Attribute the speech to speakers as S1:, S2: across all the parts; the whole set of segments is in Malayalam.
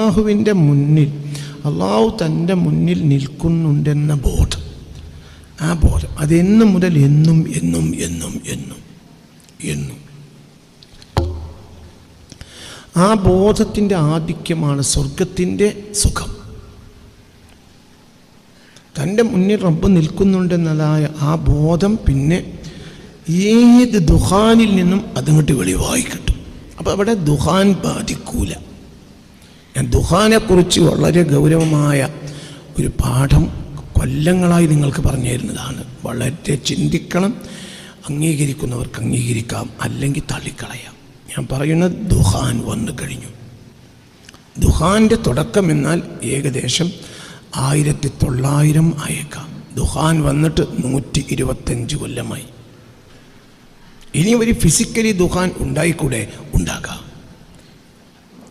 S1: അള്ളാഹുവിൻ്റെ മുന്നിൽ, അള്ളാഹു തൻ്റെ മുന്നിൽ നിൽക്കുന്നുണ്ടെന്ന ബോധം, ആ ബോധം അതെന്നു മുതൽ എന്നും എന്നും എന്നും എന്നും എന്നും ആ ബോധത്തിൻ്റെ ആധിക്യമാണ് സ്വർഗത്തിൻ്റെ സുഖം. തൻ്റെ മുന്നിൽ റബ്ബ് നിൽക്കുന്നുണ്ടെന്നതായ ആ ബോധം പിന്നെ ഏത് ദുഹാനിൽ നിന്നും അതങ്ങോട്ട് വെളിവായി കിട്ടും. അപ്പോൾ അവിടെ ദുഹാൻ ബാധിക്കൂല. ഞാൻ ദുഹാനെക്കുറിച്ച് വളരെ ഗൗരവമായ ഒരു പാഠം കൊല്ലങ്ങളായി നിങ്ങൾക്ക് പറഞ്ഞു തരുന്നതാണ്. വളരെ ചിന്തിക്കണം. അംഗീകരിക്കുന്നവർക്ക് അംഗീകരിക്കാം, അല്ലെങ്കിൽ തള്ളിക്കളയാം. ഞാൻ പറയുന്നത് ദുഹാൻ വന്നു കഴിഞ്ഞു. ദുഹാൻ്റെ തുടക്കം എന്നാൽ ഏകദേശം 1900 ആയേക്കാം. ദുഹാൻ വന്നിട്ട് 125 കൊല്ലമായി. ഇനി ഒരു ഫിസിക്കലി ദുഹാൻ ഉണ്ടായിക്കൂടെ? ഉണ്ടാകാം.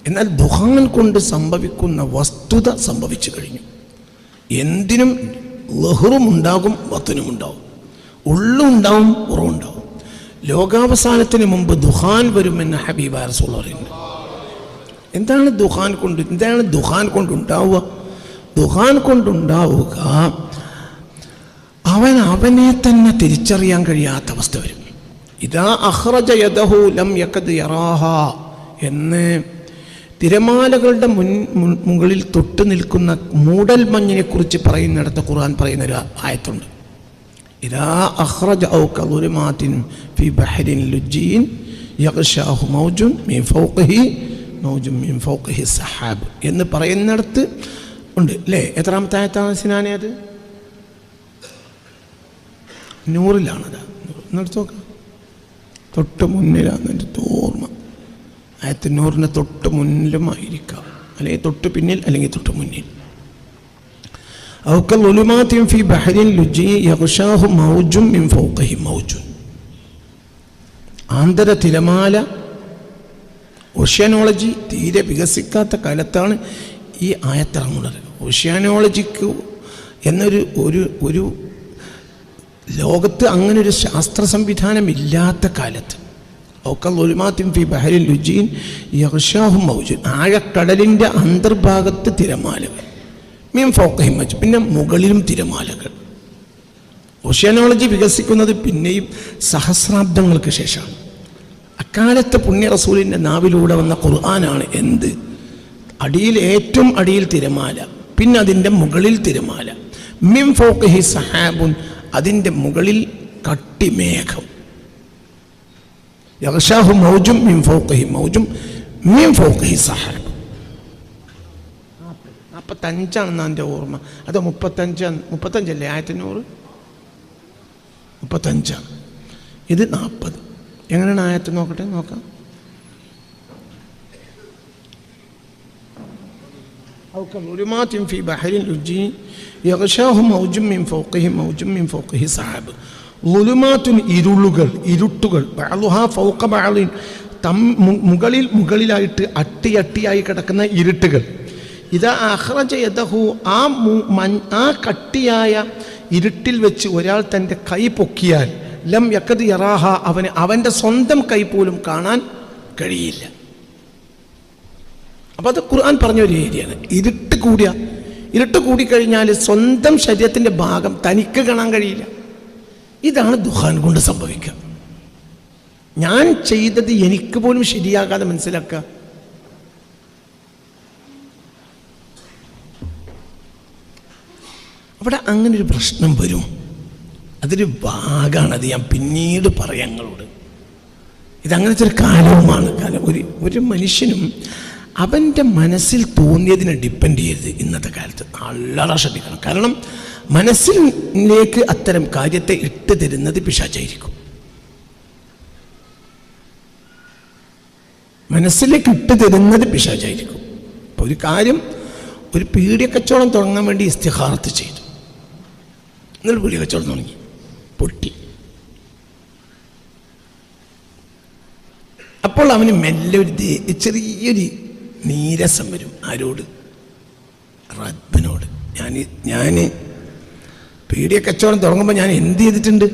S1: എന്നാൽ ദുഹാൻ കൊണ്ട് സംഭവിക്കുന്ന വസ്തുത സംഭവിച്ചു കഴിഞ്ഞു. എന്തിനും ലഹറും ഉണ്ടാകും, വത്തനും ഉണ്ടാവും, ഉള്ളുണ്ടാവും, ഉറവുണ്ടാവും. ലോകാവസാനത്തിന് മുമ്പ് ദുഹാൻ വരുമെന്ന് ഹബീബ് റസൂൽ പറയുന്നുണ്ട്. എന്താണ് ദുഹാൻ കൊണ്ടുണ്ടാവുക? ദുഹാൻ കൊണ്ടുണ്ടാവുക അവനെ തന്നെ തിരിച്ചറിയാൻ കഴിയാത്ത അവസ്ഥ വരും. ഇദാ അഖ്റജ യദഹു ലം യഖദ് യറാഹ എന്ന് തിരമാലകളുടെ മുകളിൽ തൊട്ട് നിൽക്കുന്ന മൂടൽ മഞ്ഞിനെ കുറിച്ച് പറയുന്നിടത്ത് ഖുർആൻ പറയുന്ന ഒരു ആയത്തുണ്ട്. ഇദാ അഖ്റജ ഔ കളുമാതിൻ ഫി ബഹരിൻ ലുജ്ജിൻ യഗ്ശാഹു മൗജുൻ മിൻ ഫൗഖിഹി സഹാബ് എന്ന് പറയുന്നിടത്ത് ഉണ്ട് അല്ലേ? എത്രാമത്തെ ആയത്താണ് സിനാനെ? അത് 100-ലാണത്. എന്നെടുത്ത് നോക്കാം. തൊട്ട് മുന്നിലാണ് എൻ്റെ ഓർമ്മ. ആയത്ത് 100-ന് തൊട്ട് മുന്നിലുമായിരിക്കാം, അല്ലെങ്കിൽ തൊട്ട് പിന്നിൽ, അല്ലെങ്കിൽ തൊട്ട് മുന്നിൽ. ആന്തര തിരമാല. ഓഷ്യാനോളജി തീരെ വികസിക്കാത്ത കാലത്താണ് ഈ ആയത്തിറങ്ങുന്നത്. ഓഷ്യാനോളജിക്ക് എന്നൊരു ഒരു ലോകത്ത് അങ്ങനെ ഒരു ശാസ്ത്ര സംവിധാനം ഇല്ലാത്ത കാലത്ത് ആഴക്കടലിൻ്റെ അന്തർഭാഗത്ത് തിരമാലകൾ, മീൻ ഫൗഖിഹി മൗജ്, പിന്നെ മുകളിലും തിരമാലകൾ. ഓഷ്യാനോളജി വികസിക്കുന്നത് പിന്നെയും സഹസ്രാബ്ദങ്ങൾക്ക് ശേഷമാണ്. അക്കാലത്ത് പുണ്യ റസൂലിൻ്റെ നാവിലൂടെ വന്ന ഖുർആനാണ് എന്ത്? അടിയിൽ, ഏറ്റവും അടിയിൽ തിരമാല, പിന്നെ അതിൻ്റെ മുകളിൽ തിരമാല. മിൻ ഫൗഖിഹി സഹാബുൻ, അതിൻ്റെ മുകളിൽ കട്ടിമേഘം. യഗ്ശാഹു മൗജും മിൻ ഫൗഖിഹി മൗജും മിൻ ഫൗഖിഹി സഹാബ്. 45 എൻ്റെ ഓർമ്മ. അത് 35 ആയത്ത് 100 35. ഇത് 40. എങ്ങനെയാണ് ആയത്ത്? നോക്കാം. أو كظلمات في بحر لجي يغشاه موج من فوقه سحاب. ളുലുമാത്തുൻ, ഇരുട്ടുകൾ, ബഅളുഹാ ഫൗഖ ബഅളിൻ, മുകളിലായിട്ട് അട്ടിയായി കിടക്കുന്ന ഇരുട്ടുകൾ. ഇദാ അഖ്റജ യദഹു, ആ കട്ടിയായ ഇരുട്ടിൽ വെച്ച് ഒരാൾ തൻ്റെ കൈ പൊക്കിയാൽ ലം യഖദ് യറാഹ, അവൻ്റെ സ്വന്തം കൈ പോലും കാണാൻ കഴിയില്ല. അപ്പോൾ അത് ഖുർആൻ പറഞ്ഞ ഒരു ഏരിയയാണ്. ഇരുട്ട് കൂടിക്കഴിഞ്ഞാൽ സ്വന്തം ശരീരത്തിൻ്റെ ഭാഗം തനിക്ക് കാണാൻ കഴിയില്ല. ഇതാണ് ദുഹാൻ കൊണ്ട് സംഭവിക്കുക. ഞാൻ ചെയ്തത് എനിക്ക് പോലും ശരിയാകാതെ മനസ്സിലാക്കുക. അവിടെ അങ്ങനെ ഒരു പ്രശ്നം വരും. അതൊരു ഭാഗമാണ്. അത് ഞാൻ പിന്നീട് പറയാം നിങ്ങളോട്. ഇതങ്ങനത്തെ ഒരു കാലവുമാണ്. ഒരു മനുഷ്യനും അവൻ്റെ മനസ്സിൽ തോന്നിയതിനെ ഡിപ്പെൻഡ് ചെയ്യരുത്. ഇന്നത്തെ കാലത്ത് വളരെ ശ്രദ്ധിക്കണം. കാരണം മനസ്സിലേക്ക് അത്തരം കാര്യത്തെ ഇട്ട് തരുന്നത് പിശാചായിരിക്കും. മനസ്സിലേക്ക് ഇട്ട് തരുന്നത് പിശാചായിരിക്കും. അപ്പോൾ ഒരു കാര്യം, ഒരു പീഡിയ കച്ചവടം തുടങ്ങാൻ വേണ്ടി ഇസ്തിഖാറത്ത് ചെയ്തു. എന്നിട്ട് പീഡിയ കച്ചവടം തുടങ്ങി, പൊട്ടി. അപ്പോൾ അവന് മെല്ലെ ഒരു ചെറിയൊരു നീരസം വരും. ആരോട്? റബ്ബിനോട്. ഞാൻ പീഡിയ കച്ചവടം തുടങ്ങുമ്പോൾ ഞാൻ എന്ത് ചെയ്തിട്ടുണ്ട്?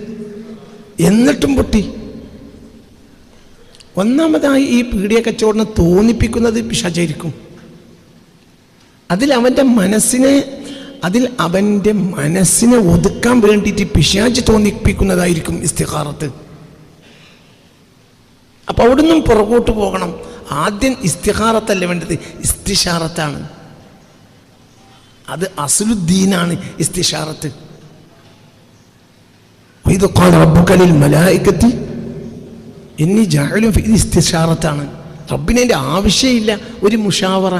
S1: എന്നിട്ടും പൊട്ടി. ഒന്നാമതായി ഈ പീഡിയ കച്ചവടം തോന്നിപ്പിക്കുന്നത് പിശാചായിരിക്കും. അതിൽ അവൻ്റെ മനസ്സിനെ ഒതുക്കാൻ വേണ്ടിയിട്ട് പിശാച് തോന്നിപ്പിക്കുന്നതായിരിക്കും ഇസ്തിഖാറത്ത്. അപ്പൊ അവിടുന്ന് പുറകോട്ട് പോകണം. ആദ്യം ഇസ്തിഖാറത്തല്ല വേണ്ടത്, ഇസ്തിഷാറത്താണ്. അത് അസ്ലുദ്ദീനാണ് ഇസ്തിഷാറത്ത്. ഇത് ഖാല റബ്ബുക ലിൽ മലായികത്തി ഇന്നി ജാഇലുൻ ഫി ഇസ്തിഷാറത്താണ്. റബ്ബിന് അതിൻ്റെ ആവശ്യമില്ല ഒരു മുഷാവറ.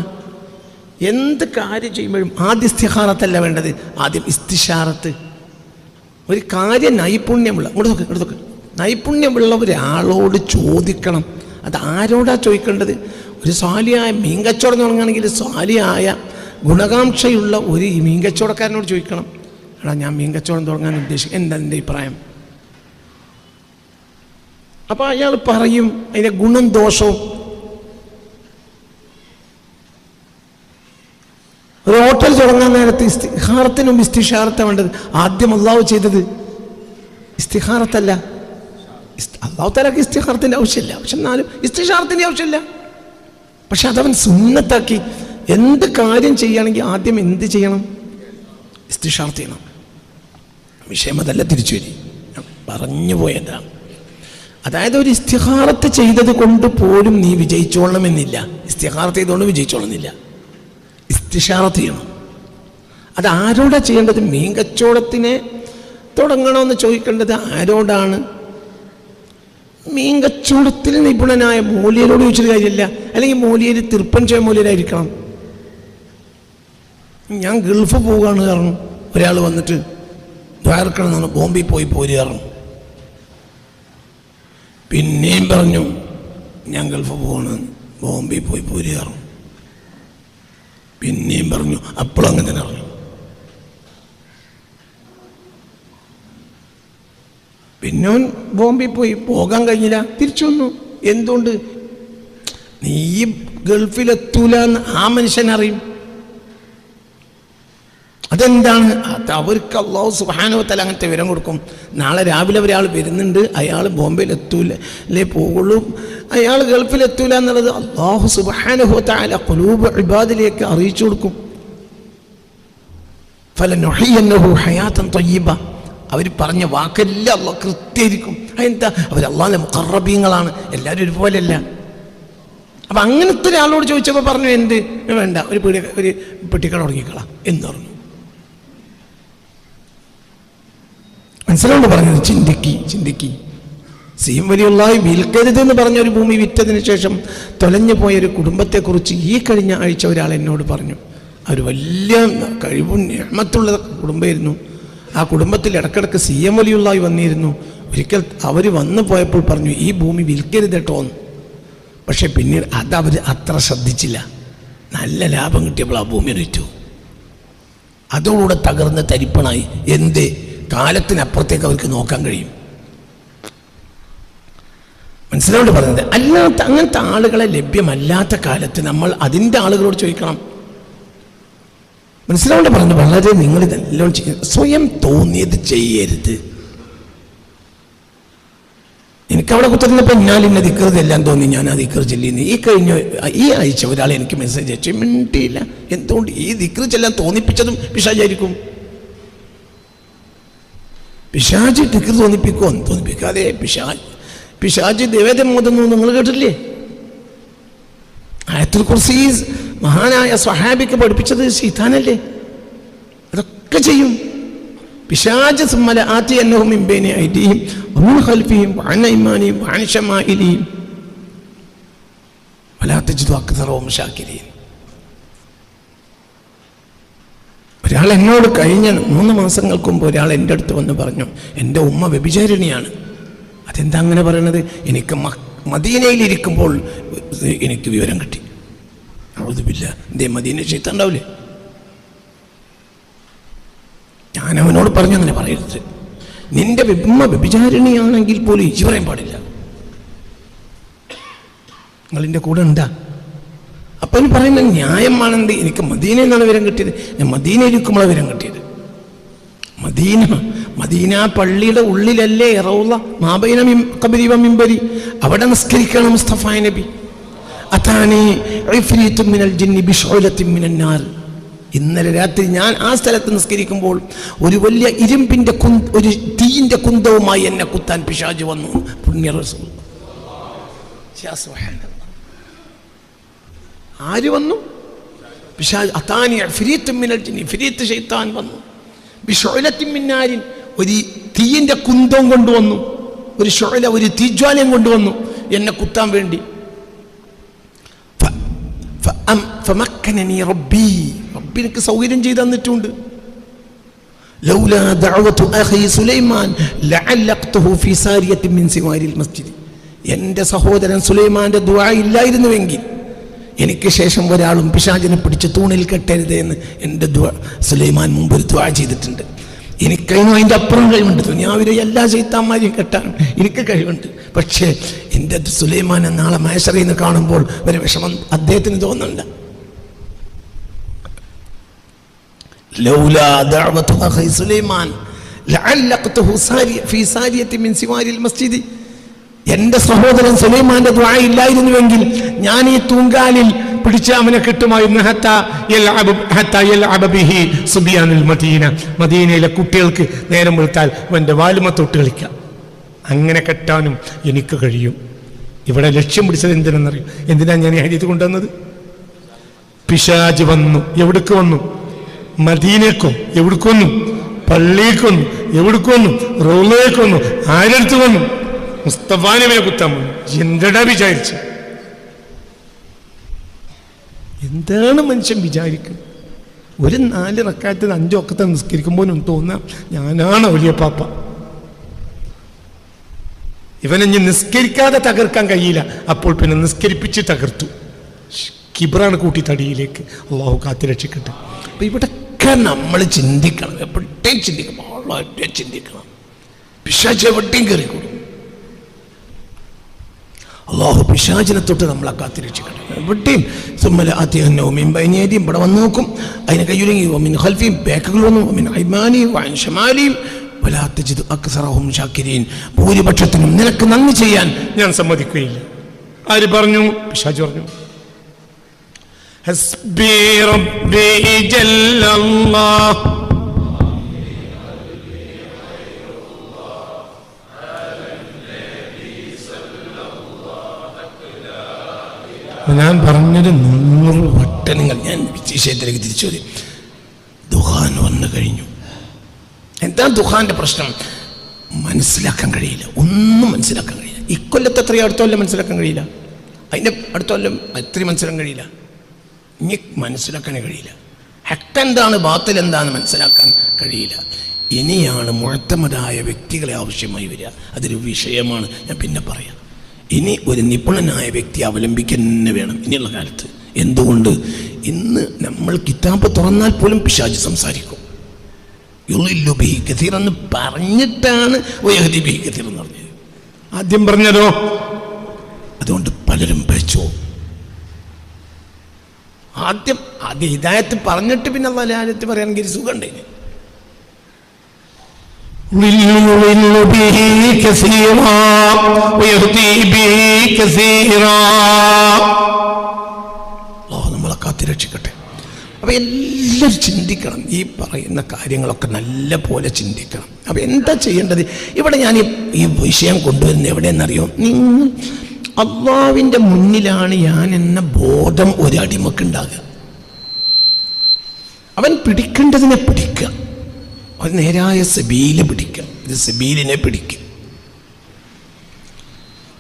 S1: എന്ത് കാര്യം ചെയ്യുമ്പോഴും ആദ്യം ഇസ്തിഖാറത്തല്ല വേണ്ടത്, ആദ്യം ഇസ്തിഷാറത്ത്. ഒരു കാര്യം നൈപുണ്യമുള്ള ഇങ്ങോട്ട് നൈപുണ്യമുള്ള ഒരാളോട് ചോദിക്കണം. അത് ആരോടാ ചോദിക്കേണ്ടത്? ഒരു സ്വാലിയായ മീൻകച്ചവടം തുടങ്ങുകയാണെങ്കിൽ സ്വാലിയായ ഗുണകാംക്ഷയുള്ള ഒരു മീൻകച്ചവടക്കാരനോട് ചോദിക്കണം. എടാ, ഞാൻ മീൻകച്ചവടം തുടങ്ങാൻ ഉദ്ദേശിക്കും, എന്താ എൻ്റെ അഭിപ്രായം? അപ്പോൾ അയാൾ പറയും അതിൻ്റെ ഗുണം ദോഷവും. ഒരു ഹോട്ടൽ തുടങ്ങാൻ നേരത്തെ ഇസ്തിഖാറത്തിനും ഇസ്തിഷാറത്താണ് വേണ്ടത്. ആദ്യം അള്ളാഹു ചെയ്തത് ഇസ്തിഖാറത്തല്ല. അള്ളാഹു തആലക്ക് ഇസ്തിഖാറത്തിൻ്റെ ആവശ്യമില്ല, പക്ഷെ എന്നാലും ഇസ്തിഷാറത്തിൻ്റെ ആവശ്യമില്ല. പക്ഷെ അതവൻ സുന്നത്താക്കി. എന്ത് കാര്യം ചെയ്യുകയാണെങ്കിൽ ആദ്യം എന്ത് ചെയ്യണം? ഇസ്തിഷാറത്ത് ചെയ്യണം. വിഷയം അതല്ല, തിരിച്ചു വരി, പറഞ്ഞു പോയതാണ്. അതായത് ഒരു ഇസ്തിഖാറത്ത് ചെയ്തത് കൊണ്ട് പോലും നീ വിജയിച്ചോളണമെന്നില്ല. ഇസ്തിഖാറത്ത് ചെയ്തുകൊണ്ട് വിജയിച്ചോളുന്നില്ല. ഇസ്തിഷാറത്ത് ചെയ്യണം. അത് ആരോടാ ചെയ്യേണ്ടത്? മീൻ കച്ചവടത്തിനെ തുടങ്ങണമെന്ന് ചോദിക്കേണ്ടത് ആരോടാണ്? മീൻ കച്ചവടത്തിൽ നിപുണനായ മൂല്യരോട് ചോദിച്ചൊരു കാര്യമില്ല. അല്ലെങ്കിൽ മൂല്യര് തിരുപ്പഞ്ചയ മൂല്യരായിരിക്കണം. ഞാൻ ഗൾഫ് പോവുകയാണ് കാരണം ഒരാൾ വന്നിട്ട് ദ്വാരക്കണം എന്നാണ് ബോംബെ പോയി പോരുകയാണ്. പിന്നെയും പറഞ്ഞു ഞാൻ ഗൾഫ് പോവാണ്, ബോംബെ പോയി പോരുകയാണ്. പിന്നെയും പറഞ്ഞു, അപ്പോഴും അങ്ങനെ തന്നെ പറഞ്ഞു. പിന്നെ ബോംബെ പോയി, പോകാൻ കഴിഞ്ഞില്ല, തിരിച്ചു വന്നു. എന്തുകൊണ്ട്? നീ ഗൾഫിലെത്തൂല എന്ന് ആ മനുഷ്യനറിയും. അതെന്താണ്? അത് അവർക്ക് അല്ലാഹു സുബ്ഹാനഹു വ തആല അങ്ങനത്തെ വിവരം കൊടുക്കും. നാളെ രാവിലെ ഒരാൾ വരുന്നുണ്ട്, അയാൾ ബോംബെയിലെത്തൂലേ പോകുള്ളൂ, അയാൾ ഗൾഫിലെത്തൂല എന്നുള്ളത് അല്ലാഹു സുബ്ഹാനഹു വ തആല ഖുലൂബ് ഇബാദിലേക്ക് അറിയിച്ചു കൊടുക്കും. ഫലനുഹിയന്നഹു ഹയാതൻ തയ്യിബ. അവർ പറഞ്ഞ വാക്കെല്ലാം അല്ലാഹു കൃത്യമായിരിക്കും. അതെന്താ? അവർ അല്ലാഹുവിന്റെ മുഖറബീങ്ങളാണ്, എല്ലാവരും ഒരുപോലെയല്ല. അപ്പം അങ്ങനത്തെ ഒരാളോട് ചോദിച്ചപ്പോൾ പറഞ്ഞു, എന്ത് വേണ്ട, ഒരു പെട്ടിക്കട തുടങ്ങിക്കളാം എന്ന് പറഞ്ഞു. മനസ്സിലോണ്ട് പറഞ്ഞത് ചിന്തിക്കി. സീം വലിയുള്ളായി വിൽക്കരുത് എന്ന് പറഞ്ഞ ഒരു ഭൂമി വിറ്റതിന് ശേഷം തൊലഞ്ഞു പോയൊരു കുടുംബത്തെക്കുറിച്ച് ഈ കഴിഞ്ഞ ആഴ്ച ഒരാൾ എന്നോട് പറഞ്ഞു. അവർ വലിയ കഴിവും നിഅമത്തുള്ള കുടുംബമായിരുന്നു. ആ കുടുംബത്തിൽ ഇടക്കിടക്ക് സീം വലിയുള്ളായി വന്നിരുന്നു. ഒരിക്കൽ അവർ വന്നു പോയപ്പോൾ പറഞ്ഞു, ഈ ഭൂമി വിൽക്കരുത് കേട്ടോ എന്ന്. പക്ഷെ പിന്നീട് അതവർ അത്ര ശ്രദ്ധിച്ചില്ല. നല്ല ലാഭം കിട്ടിയപ്പോൾ ആ ഭൂമി വിറ്റു. അതോടുകൂടെ തകർന്ന് തരിപ്പണായി. എന്ത്? കാലത്തിനപ്പുറത്തേക്ക് അവർക്ക് നോക്കാൻ കഴിയും. മനസ്സിലോട്ട് പറഞ്ഞത്. അല്ലാത്ത അങ്ങനത്തെ ആളുകളെ ലഭ്യമല്ലാത്ത കാലത്ത് നമ്മൾ അതിൻ്റെ ആളുകളോട് ചോദിക്കണം. മനസ്സിലോട്ട് പറഞ്ഞത്. വളരെ നിങ്ങൾ ഇതെല്ലാം സ്വയം തോന്നിയത് ചെയ്യരുത്. എനിക്കവിടെ കുത്തിരുന്നപ്പോൾ ഞാനിന്ന ദിക്റ് എല്ലാം തോന്നി, ഞാൻ ആ ദിക്റ് ചൊല്ലിന്ന്. ഈ ആഴ്ച ഒരാൾ എനിക്ക് മെസ്സേജ് അയച്ചു, മിണ്ടിയില്ല. എന്തുകൊണ്ട്? ഈ ദിക്റ് ചെല്ലാൻ തോന്നിപ്പിച്ചതും പിശാചായിരിക്കും. പിശാച് ദിക്റ് തോന്നിപ്പിക്കുമോ? തോന്നിപ്പിക്കാതെ പിശാച് ദേവേദം മോതുന്നു. നിങ്ങൾ കേട്ടില്ലേ? ആയത്തുൽ കുർസി മഹാനായ സ്വഹാബിക്ക് പഠിപ്പിച്ചത് ശൈത്താനല്ലേ? അതൊക്കെ ചെയ്യും പിശാച്. സുമ്മല ആതിയന്നഹും മിൻ ബൈനി ഐദിഹിം വമിൻ ഖൽഫിഹിം വഅൻ അയ്മാനിഹിം വഅൻ ശമാഇലിഹിം വലാ തജിദു അക്സറഹും ശാകിരീൻ. ഒരാൾ എന്നോട് കഴിഞ്ഞ 3 മാസങ്ങൾക്ക് മുമ്പ് ഒരാൾ എൻ്റെ അടുത്ത് വന്ന് പറഞ്ഞു, എൻ്റെ ഉമ്മ വ്യഭിചാരിണിയാണ്. അതെന്താ അങ്ങനെ പറയണത്? എനിക്ക് മദീനയിലിരിക്കുമ്പോൾ എനിക്ക് വിവരം കിട്ടി. അഊദുബില്ലാ. എന്തേ മദീന ശൈത്താൻ ഉണ്ടാവില്ലേ? ഞാൻ അവനോട് പറഞ്ഞു, അങ്ങനെ പറയരുത്. നിന്റെ ഉമ്മ വ്യഭിചാരിണിയാണെങ്കിൽ പോലും ഇജ്ജ് പറയാൻ പാടില്ല. നിങ്ങളിൻ്റെ കൂടെ ഉണ്ടാ? അപ്പം അവന് പറയുന്ന ന്യായമാണെന്ത്? എനിക്ക് മദീനയിൽ നിന്നാണ് വിവരം കിട്ടിയത്. ഞാൻ മദീനയിലിരിക്കുമ്പോഴാണ് വിവരം കിട്ടിയത്. മദീന പള്ളിയുടെ ഉള്ളിലല്ലേ റൗള മാബൈന ഖബരി വ മിൻബരി. അവിടെ നിസ്കരിക്കണം മുസ്തഫ നബി. അതാനി ഇഫ്രീത്തും മിനൽ ജിന്നി ബിശുലത്തിൻ മിനൻ നാർ. ഇന്നലെ രാത്രി ഞാൻ ആ സ്ഥലത്ത് നിസ്കരിക്കുമ്പോൾ ഒരു വലിയ ഇരുമ്പിൻ്റെ ഒരു തീയിൻ്റെ കുന്തവുമായി എന്നെ കുത്താൻ പിശാച് വന്നു. പുണ്യ റസൂൽ ആര് വന്നു? പിശാച്. അതാനി ഫിരീത്തും മിനൽ ജിന്നി, ഫിരീത്ത് ശൈത്താൻ വന്നു. ബിശുഅലത്തിൻ മിൻ നാരിൻ, ഒരു തീയിൻ്റെ കുന്തം കൊണ്ടുവന്നു, ഒരു ശുഅല, ഒരു തീജ്വാലയം കൊണ്ടുവന്നു എന്നെ കുത്താൻ വേണ്ടി. ഫമക്കനനി റബ്ബി, റബ്ബി എനിക്ക് സൗകര്യം ചെയ്ത് തന്നിട്ടുണ്ട്. ലൗലാ ദഅവതു അഖി സുലൈമാൻ ലഅല്ലഖ്തുഹു ഫീ സാരിയത്തിൻ മിൻ സിവാരിൽ മസ്ജിദ്. എൻ്റെ സഹോദരൻ സുലൈമാന്റെ ദുആ ഇല്ലായിരുന്നുവെങ്കിൽ എനിക്ക് ശേഷം ഒരാളും പിശാചിനെ പിടിച്ച് തൂണിൽ കെട്ടരുത് എന്ന് എൻ്റെ സുലൈമാൻ മുമ്പ് ഒരു ദുആ ചെയ്തിട്ടുണ്ട്. എനിക്കതിനും അതിൻ്റെ അപ്പുറം കഴിവുണ്ട്. ദുനിയാവിലെ എല്ലാ ശൈത്താന്മാരെയും കെട്ടാനും എനിക്ക് കഴിവുണ്ട്. പക്ഷേ എൻ്റെ സുലൈമാനെ നാളെ മഹ്ശറിൽ നിന്ന് കാണുമ്പോൾ ഒരു വിഷമം അദ്ദേഹത്തിന് തോന്നുന്നുണ്ട്. ലൗലാ ദഅവതു അഖി സുലൈമാൻ ലഅല്ലഖ്തുഹു ഫീ സാരിയത്തിൻ മിൻ സിവാരിൽ മസ്ജിദ്. എൻ്റെ സഹോദരൻ സുലൈമാന്റെ ദുആ ഇല്ലായിരുന്നുവെങ്കിൽ ഞാൻ ഈ തൂങ്കാലിൽ പിടിച്ച് അവനെ കിട്ടുമായിരുന്നു. മദീനയിലെ കുട്ടികൾക്ക് നേരം വെളുത്താൽ അവൻ്റെ വാലുമ തൊട്ട് കളിക്കാം. അങ്ങനെ കെട്ടാനും എനിക്ക് കഴിയും. ഇവിടെ ലക്ഷ്യം പിടിച്ചത് എന്തിനെന്നറിയും? എന്തിനാ ഞാൻ ഈ ഹദീസ് കൊണ്ടുവന്നത്? പിശാച് വന്നു. എവിടേക്ക് വന്നു? മദീനക്കോ? എവിടേക്ക് വന്നു? പള്ളിക്ക് വന്നു. എവിടേക്ക് വന്നു? റൗളയ്ക്ക് വന്നു. ആരെടുത്ത് വന്നു? മുസ്തഫാ നബിയെ കുത്താൻ വന്നു. എന്തടാ വിചാരിച്ചു? എന്താണ് മനുഷ്യൻ വിചാരിക്കുന്നത്? ഒരു 4 റക്അത്ത് 5 വഖത്ത് നിസ്കരിക്കുമ്പോഴും തോന്നാം ഞാനാണ് ഔലിയപ്പാപ്പ. ഇവനെ ഇനി നിസ്കരിക്കാതെ തകർക്കാൻ കഴിയില്ല. അപ്പോൾ പിന്നെ നിസ്കരിപ്പിച്ച് തകർത്തു. കിബ്റാണ് കൂട്ടി തടിയിലേക്ക്. അള്ളാഹു കാത്തി രക്ഷിക്കട്ടെ. അപ്പൊ ഇവിടെയൊക്കെ നമ്മൾ ചിന്തിക്കണം, എവിടെയും ചിന്തിക്കണം, വളരെ ചിന്തിക്കണം. പിശാച് എവിടെയും കയറിക്കൂടും. അള്ളാഹു പിശാചിനെ തൊട്ട് നമ്മളെ കാത്തിരക്ഷിക്കട്ടെ. എവിടെയും ഇവിടെ വന്ന് നോക്കും, അതിനെ കയ്യിലെങ്കിൽ ഒമിൻ ഖൽഫിയും, ബാക്കുകൾ വന്നു, ഒമിൻ ഐമാനിയും വഅൻ ശമാലിയും വലാ തജിദു അക്സറഹും ശാകിരീൻ. ഭൂരിപക്ഷത്തിനും നിനക്ക് നന്ദി ചെയ്യാൻ ഞാൻ സമ്മതിക്കുകയില്ല. ആര് പറഞ്ഞു? പിശാച് പറഞ്ഞു. ഹസ്ബി റബ്ബി ജല്ലല്ലാഹ്. ഞാൻ പറഞ്ഞൊരു 100 വട്ടം ഞാൻ വിശേഷത്തിലേക്ക് തിരിച്ചു വരും. ദുഹാൻ വന്നു കഴിഞ്ഞു. എന്താ ദുഹാന്റെ പ്രശ്നം? മനസ്സിലാക്കാൻ കഴിയില്ല, ഒന്നും മനസ്സിലാക്കാൻ കഴിയില്ല. ഇക്കൊല്ലത്തെ എത്രയോ അടുത്ത കൊല്ലം മനസ്സിലാക്കാൻ കഴിയില്ല, അതിൻ്റെ അടുത്ത കൊല്ലം എത്രയും മനസ്സിലാക്കാൻ കഴിയില്ല. ഇനി മനസ്സിലാക്കാൻ കഴിയില്ല. ഹക്ക് എന്താണ്, ബാത്തിൽ എന്താണെന്ന് മനസ്സിലാക്കാൻ കഴിയില്ല. ഇനിയാണ് മുഅ്തമദായ വ്യക്തികളെ ആവശ്യമായി വരിക. അതൊരു വിഷയമാണ്, ഞാൻ പിന്നെ പറയാം. ഇനി ഒരു നിപുണനായ വ്യക്തി അവലംബിക്കുന്ന വേണം ഇനിയുള്ള കാലത്ത്. എന്തുകൊണ്ട്? ഇന്ന് നമ്മൾ കിതാബ് തുറന്നാൽ പോലും പിശാച് സംസാരിക്കും. യുളില്ലു ബിഹി കസീറ എന്ന് പറഞ്ഞിട്ടാണ് വയഹ്ദി ബിഹി കസീറ എന്ന് പറഞ്ഞത്. ആദ്യം പറഞ്ഞതോ? അതുകൊണ്ട് പലരും പഴിച്ചു. ആദ്യം ഹിദായത്ത് പറഞ്ഞിട്ട് പിന്നെ വലായത്ത് പറയാനെങ്കിൽ സുഖമുണ്ട്. നമ്മളെ കാത്തിരക്ഷിക്കട്ടെ. അപ്പൊ എല്ലാവരും ചിന്തിക്കണം, ഈ പറയുന്ന കാര്യങ്ങളൊക്കെ നല്ല പോലെ ചിന്തിക്കണം. അപ്പൊ എന്താ ചെയ്യേണ്ടത്? ഇവിടെ ഞാൻ ഈ വിഷയം കൊണ്ടുവരുന്നത് എവിടെയെന്നറിയോ? നിങ്ങൾ അള്ളാഹുവിൻ്റെ മുന്നിലാണ് ഞാൻ എന്ന ബോധം ഒരു അടിമക്കുണ്ടാകുക. അവൻ പിടിക്കേണ്ടതിനെ പിടിക്കുക, അവൻ നേരായ സബീല് പിടിക്കുക. ഇത് സബീലിനെ പിടിക്കുക,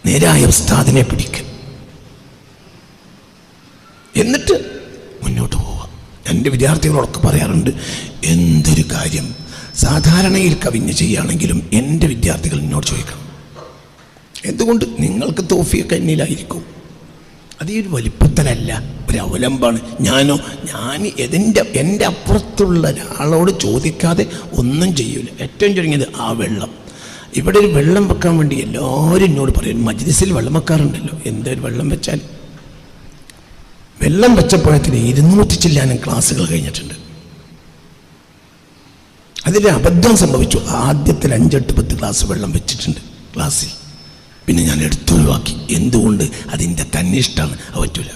S1: നേരായ ഉസ്താദിനെ പിടിക്കുക, എന്നിട്ട് മുന്നോട്ട് പോവുക. എൻ്റെ വിദ്യാർത്ഥികളോടൊക്കെ പറയാറുണ്ട്, എന്തൊരു കാര്യം സാധാരണയിൽ കവിഞ്ഞ് ചെയ്യുകയാണെങ്കിലും എൻ്റെ വിദ്യാർത്ഥികൾ എന്നോട് ചോദിക്കണം. എന്തുകൊണ്ട്? നിങ്ങൾക്ക് തൗഫീഖ് എന്നിലായിരിക്കും. അത് ഈ ഒരു വലിപ്പത്തിലല്ല, ഒരു അവലംബാണ്. ഞാൻ എൻ്റെ അപ്പുറത്തുള്ള ഒരാളോട് ചോദിക്കാതെ ഒന്നും ചെയ്യൂല. ഏറ്റവും ചുരുങ്ങിയത് ആ വെള്ളം, ഇവിടെ ഒരു വെള്ളം വെക്കാൻ വേണ്ടി എല്ലാവരും എന്നോട് പറയും, മജ്ലിസിൽ വെള്ളം വെക്കാറുണ്ടല്ലോ, എന്തൊരു വെള്ളം വെച്ചാൽ. വെള്ളം വെച്ചപ്പോഴത്തിന് 200 ചില്ലാനും ക്ലാസ്സുകൾ കഴിഞ്ഞിട്ടുണ്ട്. അതിൽ അബദ്ധം സംഭവിച്ചു. ആദ്യത്തിൽ 5-8-10 ഗ്ലാസ് വെള്ളം വെച്ചിട്ടുണ്ട് ക്ലാസ്സിൽ. പിന്നെ ഞാൻ എടുത്തൊഴിവാക്കി. എന്തുകൊണ്ട്? അതിൻ്റെ തന്നിഷ്ടമാണ്, അത് പറ്റൂല.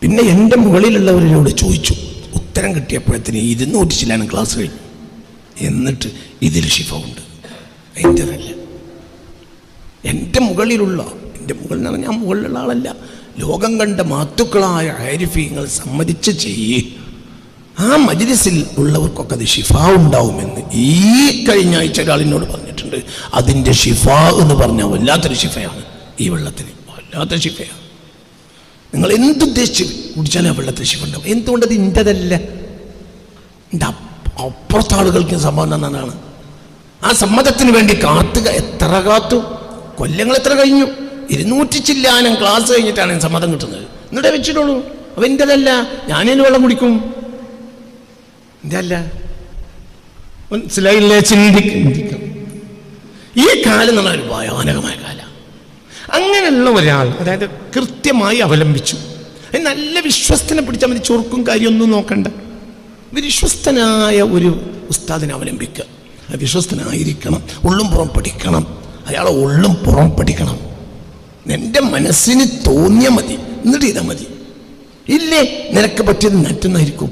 S1: പിന്നെ എൻ്റെ മുകളിലുള്ളവരോട് ചോദിച്ചു. ഉത്തരം കിട്ടിയപ്പോഴത്തേന് 200 ചില്ലാനും ക്ലാസ് കഴിഞ്ഞു. എന്നിട്ട് ഇതിൽ ശിഫ ഉണ്ട്, അതിൻ്റെതല്ല. എൻ്റെ മുകളിലുള്ള, എൻ്റെ മുകളിൽ നിന്ന് ഞാൻ മുകളിലുള്ള ആളല്ല, ലോകം കണ്ട മാത്തുക്കളായ ആരിഫീങ്ങൾ സമ്മതിച്ച് ചെയ്യേ ആ മജ്ലിസിൽ ഉള്ളവർക്കൊക്കെ അത് ഷിഫ ഉണ്ടാവുമെന്ന് ഈ കഴിഞ്ഞ ആഴ്ച ഒരാളിനോട് പറഞ്ഞിട്ടുണ്ട്. അതിൻ്റെ ഷിഫ എന്ന് പറഞ്ഞാൽ വല്ലാത്തൊരു ഷിഫയാണ്. ഈ വെള്ളത്തിന് വല്ലാത്ത ഷിഫയാണ്. നിങ്ങൾ എന്തുദ്ദേശിച്ച് കുടിച്ചാലും ആ വെള്ളത്തിൽ ഷിഫ ഉണ്ടാവും. എന്തുകൊണ്ടത് ഇൻ്റെതല്ല, എൻ്റെ അപ്പുറത്തെ ആളുകൾക്ക് സമ്മതം എന്നാണ്. ആ സമ്മതത്തിന് വേണ്ടി കാത്തുക. എത്ര കാത്തു, കൊല്ലങ്ങൾ എത്ര കഴിഞ്ഞു. 200 ചില്ലാനം ക്ലാസ് കഴിഞ്ഞിട്ടാണ് സമ്മതം കിട്ടുന്നത്. എന്നിട്ടേ വെച്ചിട്ടുള്ളൂ. അപ്പം എൻ്റെതല്ല, ഞാനതിന് വെള്ളം കുടിക്കും. എൻ്റെ അല്ല. മനസ്സിലായില്ലേ? ചിന്തിക്കണം. ഈ കാലം എന്ന് പറഞ്ഞാൽ ഒരു ഭയാനകമായ കാലം. അങ്ങനെയുള്ള ഒരാൾ, അതായത് കൃത്യമായി അവലംബിച്ചു, നല്ല വിശ്വസ്തനെ പിടിച്ചാൽ മതി. ചൊറുക്കും കാര്യമൊന്നും നോക്കണ്ട. വിശ്വസ്തനായ ഒരു ഉസ്താദിനെ അവലംബിക്കുക. വിശ്വസ്തനായിരിക്കണം, ഉള്ളും പുറം പഠിക്കണം. അയാളെ ഉള്ളും പുറം പഠിക്കണം. എൻ്റെ മനസ്സിന് തോന്നിയാൽ മതി, എന്നിട്ട് ചെയ്താൽ മതി. ഇല്ലേ നിനക്ക് പറ്റിയത് മറ്റൊന്നായിരിക്കും.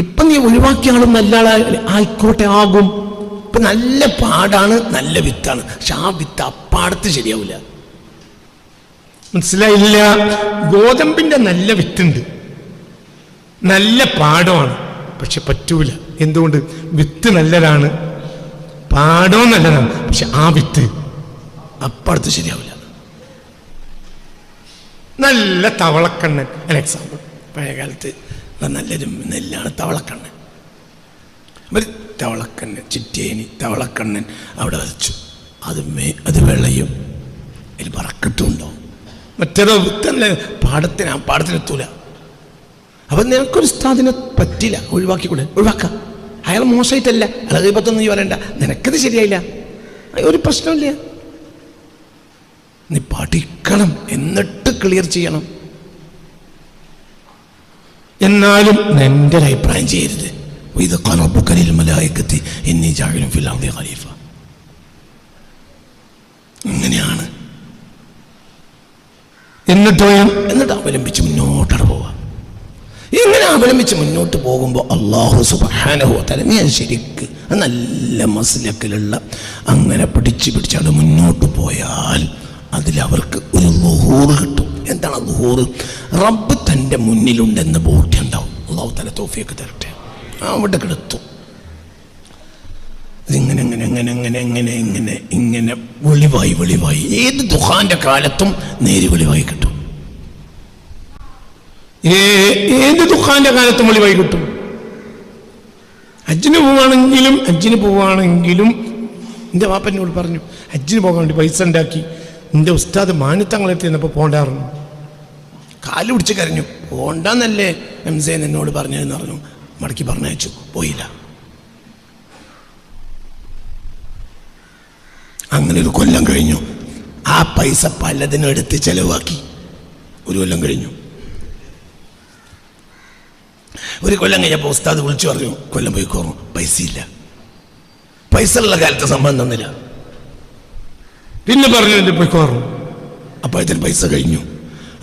S1: ഇപ്പം നീ ഒഴിവാക്കിയ ആളും നല്ല ആയിക്കോട്ടെ, ആകും. ഇപ്പം നല്ല പാടാണ്, നല്ല വിത്താണ്. പക്ഷെ ആ വിത്ത് അപ്പാടത്ത് ശരിയാവില്ല. മനസ്സിലായില്ല? ഗോതമ്പിൻ്റെ നല്ല വിത്തുണ്ട്, നല്ല പാടമാണ്, പക്ഷെ പറ്റൂല. എന്തുകൊണ്ട്? വിത്ത് നല്ലതാണ്, പാടവും നല്ലതാണ്, പക്ഷെ ആ വിത്ത് അപ്പാടത്ത് ശരിയാവില്ല. നല്ല തവളക്കണ്ണൻ അല്ല, എക്സാമ്പിൾ, പഴയ കാലത്ത് നല്ലൊരു നെല്ലാണ് തവളക്കണ്ണൻ. ഒരു തവളക്കണ്ണൻ, ചിറ്റേനി തവളക്കണ്ണൻ അവിടെ വരച്ചു. അത് വെള്ളയും അതിൽ പറക്കട്ടും ഉണ്ടാവും. മറ്റേതോ വിത്തല്ല, പാടത്തിനെത്തൂല. അപ്പം നിനക്കൊരു ഉസ്താദിനെ പറ്റില്ല, ഒഴിവാക്കിക്കൂടെ? ഒഴിവാക്കാം. അയാൾ മോശമായിട്ടല്ല, അയാൾ ദൈവത്തൊന്നും നീ പറയണ്ട, നിനക്കത് ശരിയായില്ല, ഒരു പ്രശ്നമില്ല. നീ പഠിക്കണം, എന്നിട്ട് ക്ലിയർ ചെയ്യണം. എന്നാലും എൻ്റെ ഒരു അഭിപ്രായം ചെയ്യരുത്. ഇത് ഖറബുക്കലിൽ മലായികത്തി ഇന്നി ജാഇലുൻ ഫിൽ അർദി ഖലീഫ. ഇങ്ങനെയാണ്. എന്നിട്ട് അവലംബിച്ച് മുന്നോട്ടാണ് പോവുക. ഇങ്ങനെ അവലംബിച്ച് മുന്നോട്ട് പോകുമ്പോൾ അല്ലാഹു സുബ്ഹാനഹു വ തആല, നീ ശരിക്ക് നല്ല മസ്ലക്കിലുള്ള അങ്ങനെ പിടിച്ചാണ് മുന്നോട്ട് പോയാൽ അതിലവർക്ക് ഒരു ളുഹൂർ കിട്ടും. എന്താണ് ളുഹൂർ? റബ്ബ് തൻ്റെ മുന്നിലുണ്ടെന്ന് ബോധ്യം ഉണ്ടാവും. അല്ലാഹു തആല തൗഫീഖ് തരട്ടെ. അവിടെ കിടത്തും. ഇതിങ്ങനെ ഇങ്ങനെ ഇങ്ങനെ ഇങ്ങനെ ഇങ്ങനെ ഇങ്ങനെ ഇങ്ങനെ വെളിവായി ഏത് ദുഹാന്റെ കാലത്തും നേര് വെളിവായി കിട്ടും. ഏത് ദുഹാന്റെ കാലത്തും വെളിവായി കിട്ടും. ഹജ്ജിന് പോവാണെങ്കിലും എൻ്റെ വാപ്പനോട് പറഞ്ഞു, ഹജ്ജിന് പോകാൻ വേണ്ടി പൈസ ഉണ്ടാക്കി. എൻ്റെ ഉസ്താദ് മാനിത്തങ്ങളെത്തി എന്നപ്പോൾ പോണ്ടായിരുന്നു. കാല് പിടിച്ച് കരഞ്ഞു. പോണ്ടെന്നല്ലേ എംസേൻ എന്നോട് പറഞ്ഞതെന്ന് പറഞ്ഞു. മടക്കി പറഞ്ഞയച്ചു, പോയില്ല. അങ്ങനെ ഒരു കൊല്ലം കഴിഞ്ഞു. ആ പൈസ പലതിനും എടുത്ത് ചെലവാക്കി. ഒരു കൊല്ലം കഴിഞ്ഞു. ഒരു കൊല്ലം കഴിഞ്ഞപ്പോൾ ഉസ്താദ് വിളിച്ചു പറഞ്ഞു, കൊല്ലം പോയി കോറും, പൈസയില്ല. പൈസ ഉള്ള കാലത്ത് സംഭവം തന്നില്ല. പിന്നെ പറഞ്ഞു എൻ്റെ പോയി കോറും. അപ്പോഴത്തേന് പൈസ കഴിഞ്ഞു.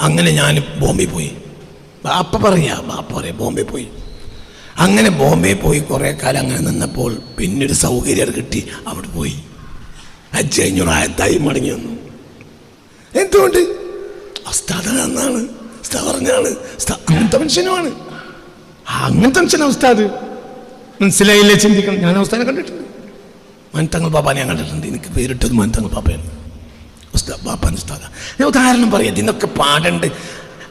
S1: അങ്ങനെ ഞാൻ ബോംബെ പോയി. ബാപ്പ പറയാ ബോംബെ പോയി. അങ്ങനെ ബോംബെ പോയി കുറേ കാലം അങ്ങനെ നിന്നപ്പോൾ പിന്നൊരു സൗകര്യം കിട്ടി. അവിടെ പോയി ഹജ്ജ് കഴിഞ്ഞൊരായത്തായി മടങ്ങി വന്നു. എന്തുകൊണ്ട്? ഉസ്താദ് നന്നാണ്, ഉസ്താദ് പറഞ്ഞാണ്, അങ്ങനത്തെ മനുഷ്യനുമാണ്. അങ്ങനത്തെ മനുഷ്യനാണ് ഉസ്താദ്. മനസ്സിലായില്ലേ? ചിന്തിക്കണം. ഞാൻ ഉസ്താദിനെ കണ്ടിട്ടുണ്ട്, മാനത്തങ്ങൾ പാപ്പാനെ ഞാൻ കണ്ടിട്ടുണ്ട്. എനിക്ക് പേരിട്ടത് മാനത്തങ്ങൾ പാപ്പയാണ്, ഉസ്താദ് ബാപ്പാൻ്റെ ഉസ്താദ്. ഞാൻ ഉദാഹരണം പറയാം. ഇതിനൊക്കെ പാടുണ്ട്.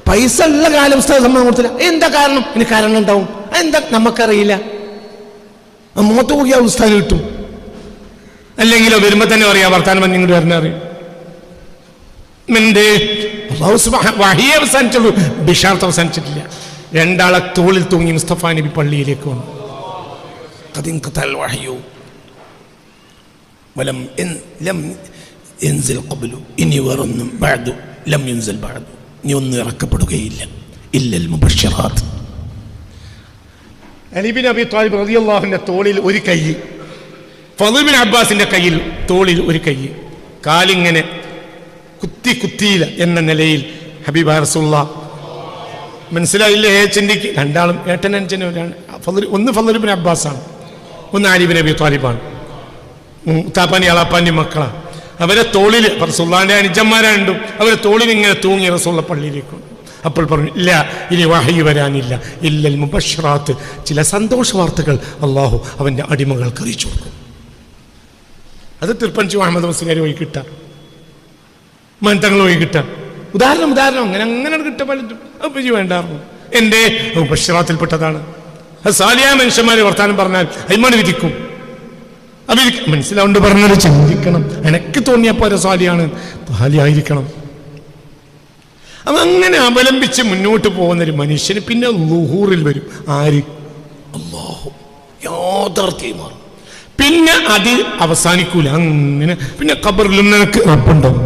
S1: പൈസ ഉള്ള കാലം ഉസ്താദ് സമ്മതം കൊടുത്തില്ല. എന്താ കാരണം? ഇതിന് കാരണം ഉണ്ടാവും. എന്താ നമുക്കറിയില്ല. മുഖത്ത് കൂടിയാൽ ഉസ്താദ് കിട്ടും. അല്ലെങ്കിലോ വരുമ്പോൾ തന്നെ അറിയാം, വർത്താനം ഇങ്ങോട്ട് വരണ അറിയും. വഹി അവസാനിച്ചുള്ളൂ, ബിഷാർത്ത് അവസാനിച്ചിട്ടില്ല. രണ്ടാളെ തോളിൽ തൂങ്ങി മുസ്തഫ നബി പള്ളിയിലേക്ക് വന്നു. ഇനി വേറൊന്നും ഇനി ഒന്നും ഇറക്കപ്പെടുകയില്ല. ഇല്ലൽ മുബശ്ശിറാത്ത്. അലി ബിൻ അബി ത്വാലിബ് റളിയല്ലാഹുവിന്റെ തോളിൽ ഒരു കൈ, ഫള് ബിൻ അബ്ബാസിന്റെ കയ്യിൽ തോളിൽ ഒരു കൈ, കാലിങ്ങനെ കുത്തിയില്ല എന്ന നിലയിൽ ഹബീബ റസൂലുള്ളാഹ്
S2: മനസ്സിലായില്ലേ? ചിന്തിക്ക്. രണ്ടാളും ഏട്ടനനുജനും, ഒന്ന് ഫളൽ ഇബ്നു അബ്ബാസാണ്, ഒന്ന് അലി ഇബ്നു അബി ത്വാലിബാണ്. താപ്പാനി അളാപ്പാൻ്റെ മക്കളാണ്. അവരെ തോളിൽ റസൂലുള്ളാഹിന്റെ അനുജന്മാരുണ്ട്, അവരെ തോളിൽ ഇങ്ങനെ തൂങ്ങി റസൂലുള്ള പള്ളിയിലേക്ക്. അപ്പോൾ പറഞ്ഞു, ഇല്ല, ഇനി വഹയി വരാനില്ല, ഇല്ലൽ മുബശ്ശിറാത്ത്, ചില സന്തോഷ വാർത്തകൾ അള്ളാഹു അവൻ്റെ അടിമകൾക്ക് അറിയിച്ചു കൊടുക്കും. അത് തിരുപ്പഞ്ചു അഹമ്മദ് മുസ്ലിയാർ വഴി കിട്ടാം, മൻതങ്ങൾ വഴി കിട്ടാം. ഉദാഹരണം അങ്ങനെ കിട്ട പലതും അപ്പം വേണ്ടായിരുന്നു. എൻ്റെ മുബശ്ശിറാത്തിൽപ്പെട്ടതാണ്. അത് സാലിയായ മനുഷ്യന്മാരെ വർത്താനം പറഞ്ഞാൽ അയ്മണി വിധിക്കും. മനസ്സിലാവുണ്ട് പറഞ്ഞത് ചിന്തിക്കണം. എനിക്ക് തോന്നിയപ്പോൾ സാലിയാണ്, സാലിയായിരിക്കണം. അപ്പം അങ്ങനെ അവലംബിച്ച് മുന്നോട്ട് പോകുന്നൊരു മനുഷ്യന് പിന്നെ ളുഹൂറിൽ വരും ആര്? അല്ലാഹു. യാഥാർത്ഥ്യം മാറും. പിന്നെ അത് അവസാനിക്കൂല. അങ്ങനെ പിന്നെ ഖബറിലും നിനക്ക് റബ്ബുണ്ടാവും.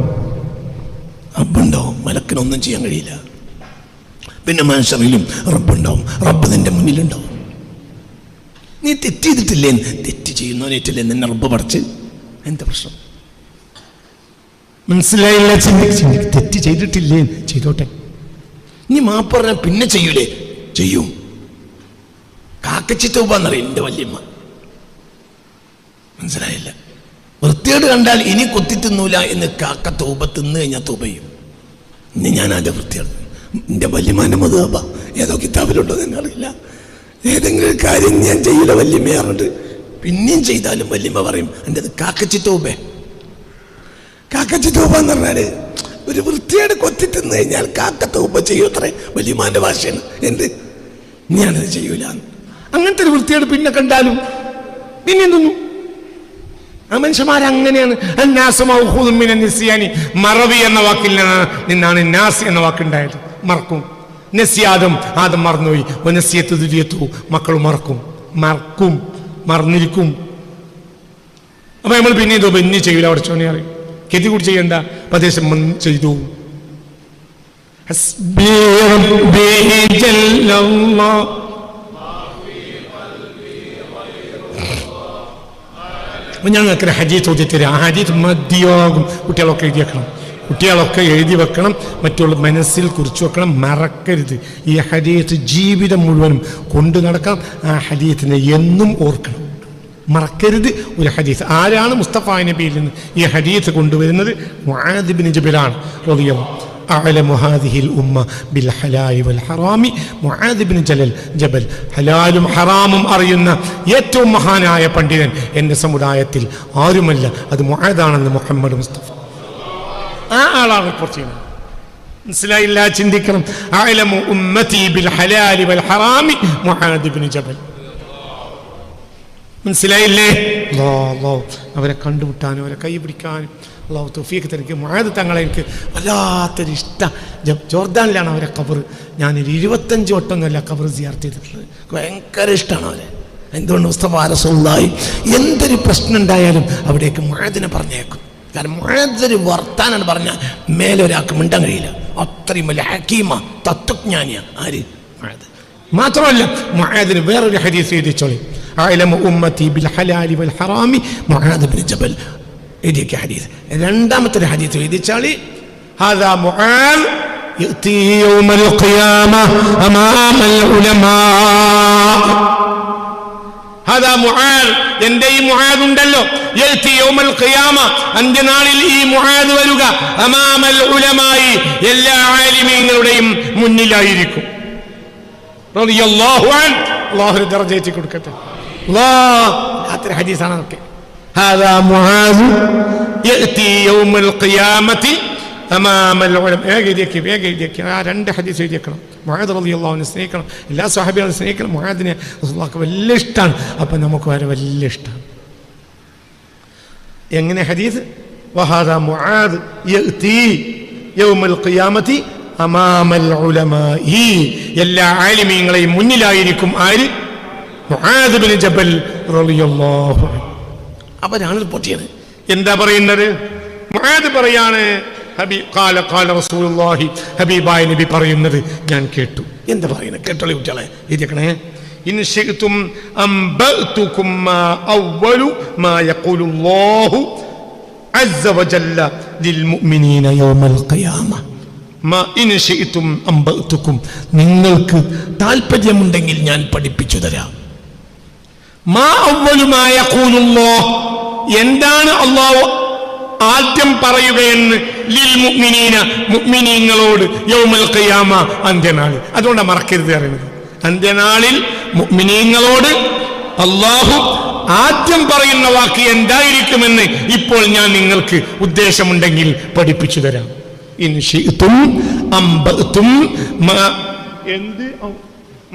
S2: മലക്കിനൊന്നും ചെയ്യാൻ കഴിയില്ല. പിന്നെ മനുഷ്യരിലും റബ്ബുണ്ടാവും. റബ്ബ് നിന്റെ മുന്നിലുണ്ടാവും. നീ തെറ്റ് ചെയ്തിട്ടില്ലേ? തെറ്റ് ചെയ്യുന്നവനേറ്റില്ലേ നിന്നെ റബ്ബ് പഠിച്ച്? എന്താ പ്രശ്നം? മനസ്സിലായില്ല? ചിന്തിക്ക്. തെറ്റ് ചെയ്തിട്ടില്ലേ? ചെയ്തോട്ടെ. നീ മാപ്പ് പറഞ്ഞാൽ പിന്നെ ചെയ്യൂലേ? ചെയ്യും. കാക്കച്ചി തൗബന്നറിയും എൻ്റെ വല്യമ്മ. മനസ്സിലായില്ല? വൃത്തിയോട് കണ്ടാൽ ഇനി കൊത്തി തിന്നൂല എന്ന് കാക്ക തൗബ തിന്നു കഴിഞ്ഞാൽ തൗബ ചെയ്യും. ഇനി ഞാനതിൻ്റെ വൃത്തിയാണ്. എൻ്റെ വല്യമാൻ്റെ മദ്ഹബ ഏതോ കിതാബിലുണ്ടോ എന്നറിയില്ല. ഏതെങ്കിലും കാര്യം ഞാൻ ചെയ്യില്ല വല്യമ്മയാറുണ്ട്, പിന്നെയും ചെയ്താലും വല്യമ്മ പറയും എൻ്റെ കാക്കച്ചി തൗബേ. കാക്കച്ചി തൗബ എന്ന് പറഞ്ഞാല് ഒരു വൃത്തിയോട് കൊത്തി തിന്നു കഴിഞ്ഞാൽ കാക്ക തൗബ ചെയ്യൂത്രേ. വല്യമാൻ്റെ ഭാഷയാണ്. എന്ത്? ഞാനത് ചെയ്യൂല. അങ്ങനത്തെ ഒരു വൃത്തിയോട് പിന്നെ കണ്ടാലും പിന്നെ എന്തൊന്നു? ആ മനുഷ്യന്മാരങ്ങനെയാണ്. മറവി എന്ന വാക്കിൽ നിന്നാണ് നാസ് എന്ന വാക്കുണ്ടായത്. മറക്കും. നസിയാദം, ആദം മറന്നുപോയി. നസിയത്ത് ദുരിയത്തു, മക്കൾ മറന്നിരിക്കും. അപ്പൊ നമ്മൾ പിന്നെ ഇനി ചെയ്യൂല. അവിടെ ചോനെ അറിയും. കെതി കൂടി ചെയ്യണ്ട, പ്രദേശം ചെയ്തു. ഞങ്ങൾക്ക് ഹദീത്ത് ഓതി തരാം. ആ ഹദീത്ത് മതിയാകും. കുട്ടികളൊക്കെ എഴുതി വെക്കണം, മറ്റുള്ള മനസ്സിൽ കുറിച്ച് വെക്കണം, മറക്കരുത്. ഈ ഹദീത്ത് ജീവിതം മുഴുവനും കൊണ്ടു നടക്കാം. ആ ഹദീത്തിനെ എന്നും ഓർക്കണം, മറക്കരുത് ഒരു ഹദീത്ത്. ആരാണ് മുസ്തഫ നബിയിൽ നിന്ന് ഈ ഹദീത്ത് കൊണ്ടുവരുന്നത്? മുആദ് ഇബ്നു ജബലാണ് റളിയല്ലാഹു അഅലമു ഹാദിഹിൽ ഉമ്മ ബിൽ ഹലാലി വൽ ഹറാമി. മുആദ് ഇബ്നു ജബൽ, ഹലാലും ഹറാമും അറിയുന്ന ഏറ്റവും മഹാനായ പണ്ഡിതൻ എൻ്റെ സമുദായത്തിൽ ആരുമല്ല, അത് മുആദാണെന്ന് മുഹമ്മദ് മുസ്തഫ. ആ ആളാണ് റിപ്പോർട്ട് ചെയ്യുന്നത്. മനസ്സിലായില്ല? ചിന്തിക്കണം. അഅലമു ഉമ്മതി ബിൽ ഹലാലി വൽ ഹറാമി മുആദ് ഇബ്നു ജബൽ. മനസ്സിലായില്ലേ? അവരെ കണ്ടുമുട്ടാനും അവരെ കൈ പിടിക്കാനും അള്ളാഹു തൗഫീഖ് തനിക്ക്. മുആദ് തങ്ങളെ എനിക്ക് വല്ലാത്തൊരു ഇഷ്ടം. ജോർദാനിലാണ് അവരെ ഖബർ. ഞാനൊരു 25 വട്ടമൊന്നുമല്ല ഖബർ സിയാറത്ത് ചെയ്തിട്ടുള്ളത്. ഭയങ്കര ഇഷ്ടമാണ് അവരെ. എന്തുകൊണ്ട്? മുസ്തഫ റസൂലുള്ളാഹി എന്തൊരു പ്രശ്നം ഉണ്ടായാലും അവിടേക്ക് മുആദിനെ പറഞ്ഞേക്കും. കാരണം മുആദ് വർത്താനാണ് പറഞ്ഞാൽ മേലെ ഒരാൾക്ക് മിണ്ടാൻ കഴിയില്ല. അത്രയും വലിയ ഹക്കീമ, തത്വജ്ഞാനിയ. ആര്? മുആദ്. മാത്രമല്ല മുആദിന് വേറൊരു ഹദീസ് എഴുതിച്ചോളി. അഅലമു ഉമ്മതി ബിൽ ഹലാലി വൽ ഹറാമി മുആദ് ഇബ്നു ജബൽ. എഴുതിയ ഹദീസ്. രണ്ടാമത്തെ ഹദീസ് എഴുതിച്ചാളി. ഹാദാ മുആദ് യഅതി യൗമൽ ഖിയാമ അമാമൽ ഉലമാ. ഹാദാ മുആദ്, എൻ്റെ ഈ മുആദ് ഉണ്ടല്ലോ, യഅതി യൗമൽ ഖിയാമ, അന്ത്യനാളിൽ ഈ മുആദ് വരിക, അമാമൽ ഉലമായി, എല്ലാ ആലിമീങ്ങളുടെയും മുന്നിലായിരിക്കും. റളിയല്ലാഹു അൻഹു. അല്ലാഹു ദറജ ഏറ്റി കൊടുക്കട്ടെ. അല്ലാഹ് ഹദീസാണ് ഒക്കെ. هذا معاذ يأتي يوم القيامة أمام العلماء. രണ്ട് ഹദീസ് എഴുതിയേക്കണം. മുആദ് റളിയല്ലാഹു അൻഹു സ്നേഹിക്കണം, എല്ലാ സ്വഹാബികളെയും സ്നേഹിക്കണം. മുആദിനെ റസൂലുള്ളാഹിക്ക് വലിയ ഇഷ്ടമാണ്. അപ്പം നമുക്ക് വരെ വലിയ ഇഷ്ടമാണ്. എങ്ങനെ ഹദീസ്? വഹാദാ മുആദ് യഅതി യൗമൽ ഖിയാമത്തി അമാമൽ ഉലമാഇ, എല്ലാ ആലിമീങ്ങളെയും മുന്നിലായിരിക്കും. ആര്? മുആദ് ഇബ്നു ജബൽ റളിയല്ലാഹു അൻഹു. അവരാണ് റിപ്പോർട്ട് ചെയ്യുന്നത്. എന്താ പറയുന്നത്? മുആദ് പറയാണ്, റസൂലുള്ളാഹി, ഹബീബായ നബി പറയുന്നത് ഞാൻ കേട്ടു. എന്താ പറയുന്നത്? കേട്ടോളി കുട്ടികളെ, എഴുതിയേക്കണേ. ഇൻ ശിഅ്തും അംബഅ്തുകും മാ അവ്വലു മാ യഖൂലുല്ലാഹു അസ്സ വജല്ല ലിൽ മുഅ്മിനീന യൗമൽ ഖിയാമ.
S1: നിങ്ങൾക്ക് താല്പര്യമുണ്ടെങ്കിൽ ഞാൻ പഠിപ്പിച്ചു തരാം. എന്താണ് അല്ലാഹു ആദ്യം പറയുകയെന്ന് ലിൽ മുഅ്മിനീന മുഅ്മിനീങ്ങളോട് യൗമൽ ഖിയാമ അന്ത്യനാൾ. അതുകൊണ്ടാണ് മറക്കരുത് പറയുന്നത്. അന്ത്യനാളിൽ മുഅ്മിനീങ്ങളോട് അല്ലാഹു ആദ്യം പറയുന്ന വാക്ക് എന്തായിരിക്കുമെന്ന് ഇപ്പോൾ ഞാൻ നിങ്ങൾക്ക് ഉദ്ദേശമുണ്ടെങ്കിൽ പഠിപ്പിച്ചു തരാം. ഇൻ ശിഅ്തും അംബഅ്തും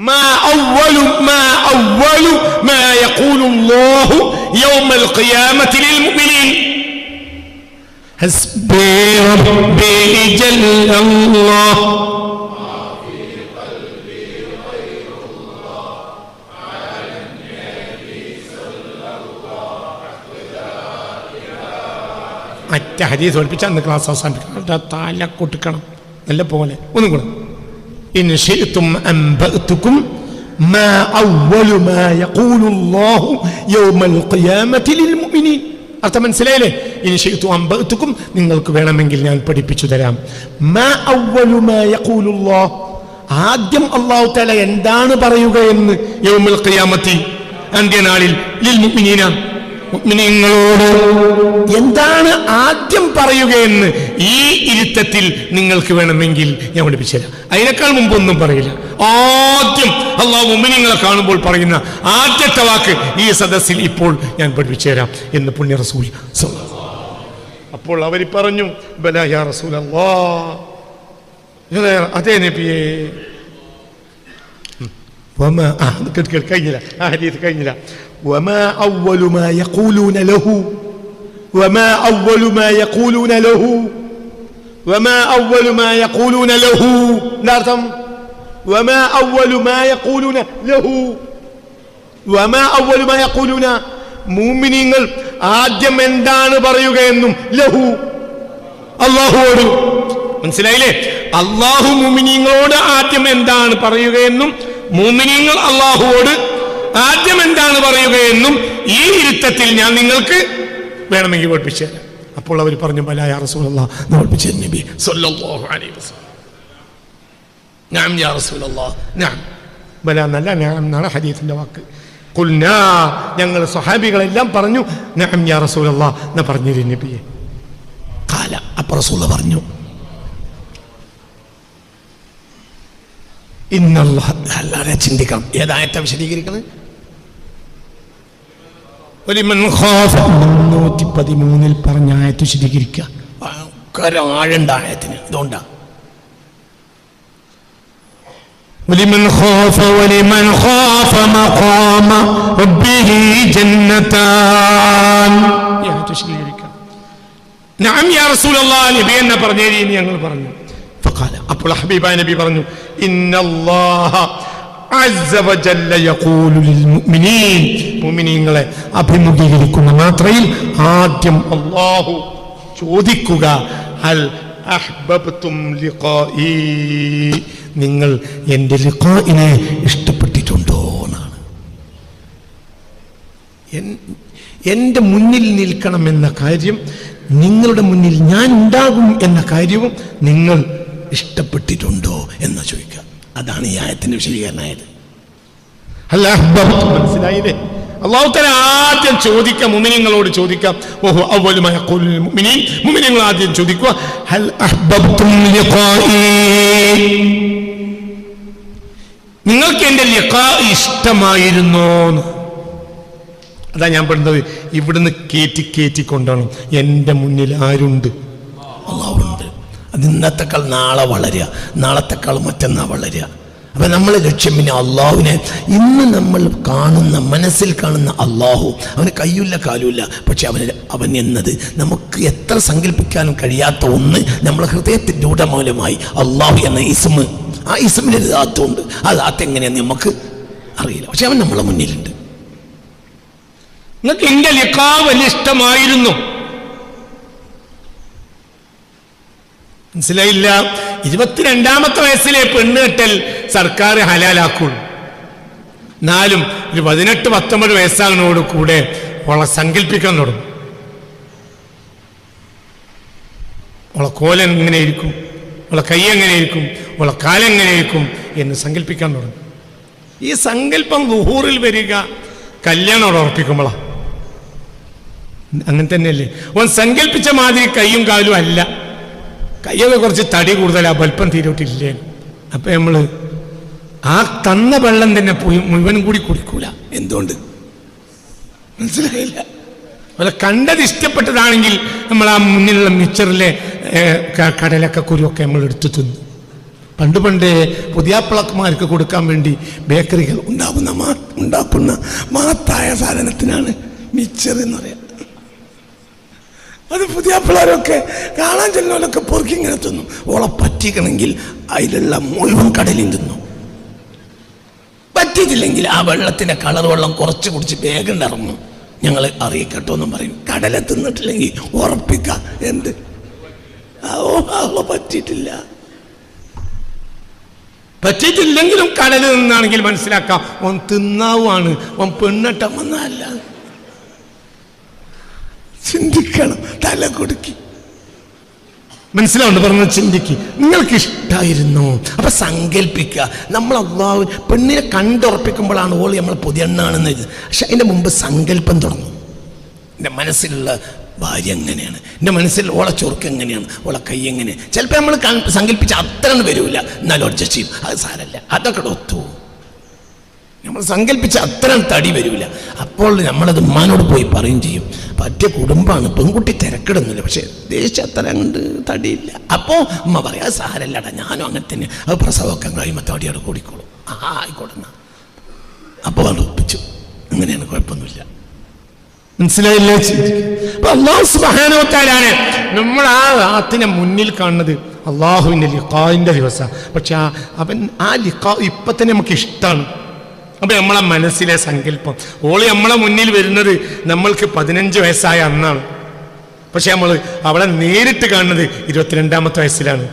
S1: ما أول ما يقول الله يوم القيامة للمؤمنين حسبي ربي جل الله ما في قلبي غير الله على النبي صلى الله മറ്റേ ഹദീസ് പഠിപ്പിച്ചാൽ അന്ന് ക്ലാസ് അവസാനിപ്പിക്കണം. തല കൊട്ടിക്കണം നല്ല പോലെ. ഒന്നും കൂടെ. إن شئتم أنبأتكم ما أول ما يقول الله يوم القيامة للمؤمنين. അർത്ഥം മനസ്സിലായില്ലേ? ഇൻ ശിഅ്തു അംബഅ്തുക്കും, നിങ്ങൾക്ക് വേണമെങ്കിൽ ഞാൻ പഠിപ്പിച്ചു തരാം. മാ അവ്വലു മാ യഖൂലുല്ലാഹ്, ആദ്യം അല്ലാഹു തആല എന്താണ് പറയുക എന്ന് യൗമുൽ ഖിയാമത്തി അന്ത്യനാളിൽ ലിൽ മുഅ്മിനീന മുഅ്മിനീങ്ങളോട് എന്താണ് ആദ്യം പറയുകയെന്ന് ഈ ഇരുത്തത്തിൽ നിങ്ങൾക്ക് വേണമെങ്കിൽ ഞാൻ പഠിപ്പിച്ചു തരാം. അതിനേക്കാൾ മുമ്പൊന്നും പറയില്ല. ആദ്യം അല്ലാഹു മുഅ്മിനീങ്ങളെ കാണുമ്പോൾ പറയുന്ന ആദ്യത്തെ വാക്ക് ഈ സദസ്സിൽ ഇപ്പോൾ ഞാൻ പഠിപ്പിച്ചു തരാം എന്ന് പുണ്യ റസൂൽ. അപ്പോൾ അവർ പറഞ്ഞു, ബലാ യാ റസൂലല്ലാഹ്, അതേ നബിയേ. കഴിഞ്ഞില്ല, ആ ഹദീസ് കഴിഞ്ഞില്ല. وما أول ما يقولون له وما أول ما يقولون له وما أول ما يقولون له نعم وما أول ما يقولون له وما أول ما يقولون മുഅ്മിനീങ്ങൾ ആദ്യം എന്താണ് പറയുകയെന്നും ലഹു അല്ലാഹുവോട്. മനസ്സിലായില്ലേ? അല്ലാഹു മുഅ്മിനീങ്ങളോട് ആദ്യം എന്താണ് പറയുകയെന്നും മുഅ്മിനീങ്ങൾ അല്ലാഹുവോട് ആദ്യം എന്താണ് പറയുകയെന്നും ഈ ഇരുത്തത്തിൽ ഞാൻ നിങ്ങൾക്ക് വേണമെങ്കിൽ പഠിപ്പിച്ചു തരാം. അപ്പോൾ അവർ പറഞ്ഞു, ബലാ യാ റസൂലല്ലാഹ്, പഠിപ്പിച്ചു നബി സല്ലല്ലാഹു അലൈഹി വസല്ലം. നഅം യാ റസൂലല്ലാഹ്, നഅം. ബലാ എന്നല്ല, നഅം എന്നാണ് ഹദീസിന്റെ വാക്ക്. ഖുൽനാ, ഞങ്ങൾ സ്വഹാബികളെല്ലാം പറഞ്ഞു, നഅം യാ റസൂലല്ലാഹ് എന്ന് പറഞ്ഞു നബിയെ. ഖാല, അപ്പോൾ റസൂൽ പറഞ്ഞു, ഇന്നല്ലാഹ്, അല്ലാഹുവെ ചിന്തിക്കണം. ഏതായത്തെ വിശദീകരിക്കുന്നത്? 313 പറഞ്ഞ ആയത്ത് വിശദീകരിക്കുക. ആഴണ്ട ആയത്തിന്. ഇതുകൊണ്ടാണ് ولمن خاف مقام ربه جنتان. നഅം യാ റസൂലല്ലാഹ്, നബി എന്നെ പറഞ്ഞേരി എന്ന് ഞങ്ങൾ പറഞ്ഞു. ഫഖാല, അപ്പോൾ ഹബീബായ നബി പറഞ്ഞു, ഇന്നല്ലാഹ അസ്സ വജല്ല യഖൂലു ലിൽ മുഅ്മിനീൻ, മുഅ്മിനീങ്ങളെ അഭിമുഖീകരിക്കുന്ന മാത്രയിൽ ആദ്യം അല്ലാഹു ചോദിക്കുക, ഹൽ അഹ്ബബ്തും ലിഖാഇ, നിങ്ങൾ എൻ്റെ ലിഖാഇനെ ഇഷ്ടപ്പെട്ടിട്ടുണ്ടോ എന്നാണ്. എൻ്റെ മുന്നിൽ നിൽക്കണമെന്ന കാര്യം, നിങ്ങളുടെ മുന്നിൽ ഞാൻ ഉണ്ടാകും എന്ന കാര്യവും നിങ്ങൾ ഇഷ്ടപ്പെട്ടിട്ടുണ്ടോ എന്ന് ചോദിക്കുക. അതാണ് ഈ ആയത്തിന്റെ വിശദീകരണമായത്. മനസ്സിലായില്ലേ? അല്ലാഹു തആല ആദ്യം ചോദിക്കാം, മുഅ്മിനീങ്ങളോട് ചോദിക്കാം. വഹു അവ്വലു മാ യഖൂലുൽ മുഅ്മിനീൻ, മുഅ്മിനീങ്ങൾ ആദ്യം ചോദിക്കുക, ഹൽ അഹ്ബബ്തും ലിഖാഇ, നിങ്ങൾക്ക് എൻ്റെ ലിഖാ ഇഷ്ടമായിരുന്നോ? അതാ ഞാൻ പറയുന്നത്. ഇവിടുന്ന് കയറ്റി കൊണ്ടാണ്. എൻ്റെ മുന്നിൽ ആരുണ്ട്? അല്ലാഹുണ്ട്. അത് ഇന്നത്തെക്കാൾ നാളെ വളരുക, നാളത്തെക്കാൾ മറ്റന്നാൾ വളരുക. അപ്പം നമ്മളെ ലക്ഷ്യം പിന്നെ അള്ളാഹുവിനെ, ഇന്ന് നമ്മൾ കാണുന്ന, മനസ്സിൽ കാണുന്ന അള്ളാഹു, അവന് കയ്യില്ല കാലുമില്ല, പക്ഷെ അവൻ എന്നത് നമുക്ക് എത്ര സങ്കല്പിക്കാനും കഴിയാത്ത ഒന്ന് നമ്മളെ ഹൃദയത്തിൻ്റെ ഉടമൂലമായി അള്ളാഹു എന്ന ഇസ്മ, ആ ഇസ്മിൻ്റെ ഒരു ദാത്തുണ്ട്. ആ ദാത്ത് എങ്ങനെയാന്ന് നമുക്ക് അറിയില്ല, പക്ഷെ അവൻ നമ്മളെ മുന്നിലുണ്ട്. നിങ്ങൾക്ക് എൻ്റെ ലിഖാ വലിയ ഇഷ്ടമായിരുന്നു. മനസ്സിലായില്ല? 22ാമത്തെ വയസ്സിലെ പെണ്ണ് കെട്ടൽ സർക്കാർ ഹലാലാക്കുള്ളൂ. എന്നാലും ഒരു 18-19 വയസ്സാകുന്നതോട് കൂടെ അവളെ സങ്കല്പിക്കാൻ തുടങ്ങും. അവളെ കോലം എങ്ങനെയിരിക്കും,
S2: ഓളെ കൈ എങ്ങനെയായിരിക്കും, ഓളെ കാലെങ്ങനെയായിരിക്കും എന്ന് സങ്കല്പിക്കാൻ തുടങ്ങും. ഈ സങ്കല്പം ളുഹൂറിൽ വരിക കല്യാണം ഉറപ്പിക്കുമ്പോഴാണ്. അങ്ങനെ തന്നെയല്ലേ? ഓൻ സങ്കല്പിച്ച മാതിരി കൈയും കാലും അല്ല. കയ്യൊക്കെ കുറച്ച് തടി കൂടുതലാ, വലുപ്പം തീരോട്ടില്ലേ. അപ്പൊ നമ്മള് ആ തന്ന വെള്ളം തന്നെ മുഴുവനും കൂടി കുടിക്കൂല. എന്തുകൊണ്ട്? മനസ്സിലായില്ല. അല്ല, കണ്ടത് ഇഷ്ടപ്പെട്ടതാണെങ്കിൽ നമ്മൾ ആ മുന്നിലുള്ള മിച്ചറിലെ കടലൊക്കെ കുരുവൊക്കെ നമ്മൾ എടുത്തു തിന്നു. പണ്ട് പുതിയാപ്പിളമാർക്ക് കൊടുക്കാൻ വേണ്ടി ബേക്കറികൾ ഉണ്ടാക്കുന്ന മഹത്തായ സാധനത്തിനാണ് മിച്ചർ എന്ന് പറയാം. അത് പുതിയാപ്പിളാരൊക്കെ കാണാൻ ചെല്ലുന്നവരൊക്കെ പൊറുക്കി ഇങ്ങനെ തിന്നു. ഓളെ പറ്റിക്കണമെങ്കിൽ അതിലുള്ള മുഴുവൻ കടലും തിന്നു. പറ്റിയിട്ടില്ലെങ്കിൽ ആ വെള്ളത്തിന്റെ കളർ വെള്ളം കുറച്ച് കുടിച്ച് വേഗം ഇറങ്ങും. ഞങ്ങൾ അറിയിക്കട്ടോ എന്നും പറയും. കടല തിന്നിട്ടില്ലെങ്കിൽ ഉറപ്പിക്കാം. എന്ത് പറ്റിയിട്ടില്ലെങ്കിലും കടൽ നിന്നാണെങ്കിൽ മനസ്സിലാക്കാം ഓൻ തിന്നാവുമാണ്, ഓൻ പെണ്ണട്ടം വന്നല്ല. ചിന്തിക്കണം, തല കൊടുക്കി. മനസ്സിലാവുണ്ട് പറഞ്ഞ? ചിന്തിക്ക്. നിങ്ങൾക്ക് ഇഷ്ടമായിരുന്നു. അപ്പൊ സങ്കല്പിക്കുക. നമ്മൾ അള്ളാഹു പെണ്ണിനെ കണ്ടുറപ്പിക്കുമ്പോഴാണ് ഓള് നമ്മളെ പുതിയെണ്ണാണെന്ന്. പക്ഷെ അതിന്റെ മുമ്പ് സങ്കല്പം തുടങ്ങും. എൻ്റെ മനസ്സിലുള്ള ഭാര്യ എങ്ങനെയാണ്, എൻ്റെ മനസ്സിൽ ഓളെ ചൊറുക്ക് എങ്ങനെയാണ്, ഓളെ കൈ എങ്ങനെ. ചിലപ്പോൾ നമ്മൾ സങ്കല്പിച്ച അത്ര വരില്ല, എന്നാലും അഡ്ജസ്റ്റ് ചെയ്യും. അത് സാരല്ല, അതൊക്കെ ഒത്തു. നമ്മൾ സങ്കല്പിച്ച അത്ര തടി വരില്ല. അപ്പോൾ നമ്മളത് ഉമ്മാനോട് പോയി പറയും ചെയ്യും. പറ്റിയ കുടുംബമാണ്, പെൺകുട്ടി തിരക്കിടുന്നില്ല, പക്ഷെ ദേശം അത്ര അങ്ങോട്ട് തടിയില്ല. അപ്പോൾ ഉമ്മ പറയാം അത് സാരല്ലടാ, ഞാനും അങ്ങനെ തന്നെ, അത് പ്രസവമൊക്കെ കഴിയുമ്പോൾ തടിയോടെ കൂടിക്കോളും. ആയിക്കോട്ടെ. അപ്പോൾ അത് ഒപ്പിച്ചു. അങ്ങനെയാണ്, കുഴപ്പമൊന്നുമില്ല. മനസ്സിലായില്ലേ? അപ്പൊ അല്ലാഹു സുബ്ഹാനഹു വ തആലയാണ് നമ്മൾ ആ ആത്തിനെ മുന്നിൽ കാണുന്നത് അള്ളാഹുവിന്റെ ലിഖാഇന്റെ ദിവസം. പക്ഷെ അവൻ ആ ലിഖാ ഇപ്പൊ തന്നെ നമുക്ക് ഇഷ്ടമാണ്. അപ്പൊ നമ്മളെ മനസ്സിലെ സങ്കല്പം, ഓള് നമ്മളെ മുന്നിൽ വരുന്നത് നമ്മൾക്ക് 15 വയസ്സായ അന്നാണ്. പക്ഷെ നമ്മൾ അവളെ നേരിട്ട് കാണുന്നത് 22-ാമത്തെ വയസ്സിലാണ്.